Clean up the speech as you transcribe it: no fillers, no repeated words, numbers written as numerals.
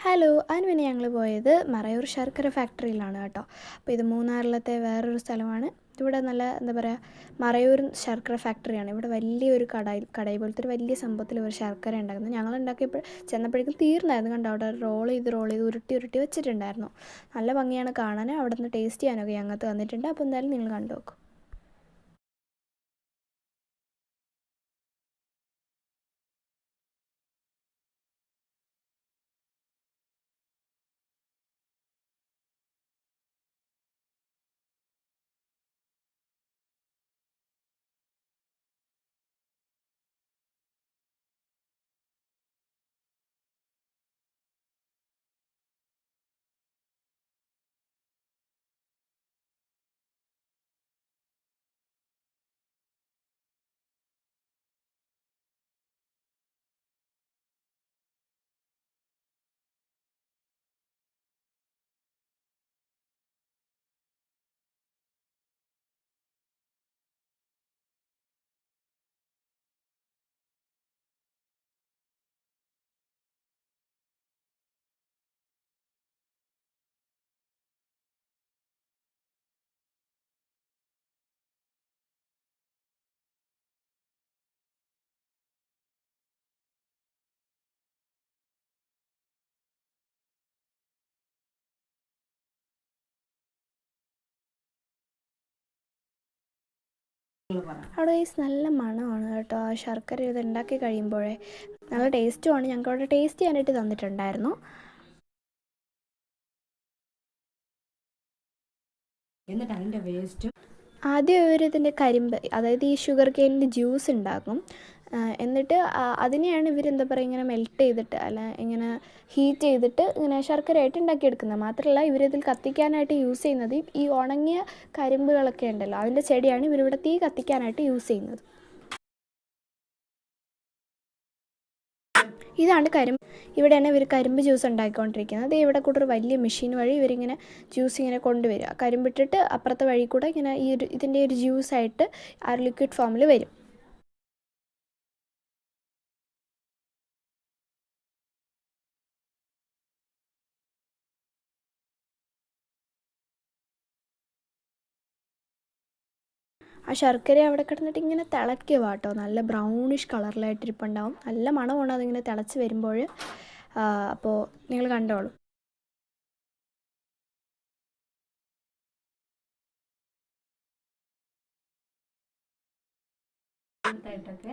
Hello, അതിന് പിന്നെ ഞങ്ങൾ പോയത് മറയൂർ ശർക്കര ഫാക്ടറിയിലാണ് കേട്ടോ. അപ്പോൾ ഇത് മൂന്നാറിലത്തെ വേറൊരു സ്ഥലമാണ്. ഇവിടെ നല്ല എന്താ പറയുക, മറയൂർ ശർക്കര ഫാക്ടറിയാണ്. ഇവിടെ വലിയൊരു കടയിൽ പോലത്തെ ഒരു വലിയ സംഭവത്തിൽ ഒരു ശർക്കര ഉണ്ടാക്കുന്നത്. ഞങ്ങൾ ഉണ്ടാക്കിയപ്പോൾ ചെന്നപ്പോഴേക്കും തീർന്നായിരുന്നു. കണ്ടോ, അവിടെ റോൾ ചെയ്ത് ഉരുട്ടി ഉരുട്ടി വെച്ചിട്ടുണ്ടായിരുന്നു. നല്ല ഭംഗിയാണ് കാണാൻ. അവിടെ നിന്ന് ടേസ്റ്റ് ചെയ്യാനൊക്കെ ഞങ്ങൾക്ക് തന്നിട്ടുണ്ട്. അപ്പോൾ എന്തായാലും നിങ്ങൾ കണ്ടു നോക്കും. അവിടെ നല്ല മണമാണ് കേട്ടോ. ആ ശർക്കര ഇത് ഉണ്ടാക്കി കഴിയുമ്പോഴേ നല്ല ടേസ്റ്റുമാണ്. ഞങ്ങൾക്ക് അവിടെ ടേസ്റ്റ് ചെയ്യാനായിട്ട് തന്നിട്ടുണ്ടായിരുന്നു. എന്നിട്ട് അതിൻ്റെ വേസ്റ്റ് ആദ്യം ഇവരിതിൻ്റെ കരിമ്പ്, അതായത് ഈ ഷുഗർ കെയിനിൻ്റെ ജ്യൂസ് ഉണ്ടാക്കും. എന്നിട്ട് അതിനെയാണ് ഇവരെന്താ പറയുക, ഇങ്ങനെ മെൽറ്റ് ചെയ്തിട്ട് ഇങ്ങനെ ഹീറ്റ് ചെയ്തിട്ട് ഇങ്ങനെ ശർക്കരയായിട്ട് ഉണ്ടാക്കിയെടുക്കുന്നത്. മാത്രമല്ല, ഇവരിതിൽ കത്തിക്കാനായിട്ട് യൂസ് ചെയ്യുന്നത് ഈ ഉണങ്ങിയ കരിമ്പുകളൊക്കെ ഉണ്ടല്ലോ, അതിൻ്റെ ചെടിയാണ് ഇവരിവിടെ തീ കത്തിക്കാനായിട്ട് യൂസ് ചെയ്യുന്നത്. ഇതാണ് ഇവിടെയാണ് ഇവർ കരിമ്പ് ജ്യൂസ് ഉണ്ടാക്കിക്കൊണ്ടിരിക്കുന്നത്. ഇവിടെ കൂടെ ഒരു വലിയ മെഷീൻ വഴി ഇവരിങ്ങനെ ജ്യൂസ് ഇങ്ങനെ കൊണ്ടുവരിക. കരിമ്പിട്ടിട്ട് അപ്പുറത്തെ വഴി കൂടെ ഇങ്ങനെ ഇതിൻ്റെ ഒരു ജ്യൂസായിട്ട് ആ ലിക്വിഡ് ഫോമിൽ വരും. ആ ശർക്കര അവിടെ കിടന്നിട്ട് ഇങ്ങനെ തിളയ്ക്കുക കേട്ടോ. നല്ല ബ്രൗണിഷ് കളറിലായിട്ടിരിപ്പുണ്ടാവും. നല്ല മണമാണ് അതിങ്ങനെ തിളച്ച് വരുമ്പോൾ. അപ്പോൾ നിങ്ങൾ കണ്ടോളൂ. ായിട്ടൊക്കെ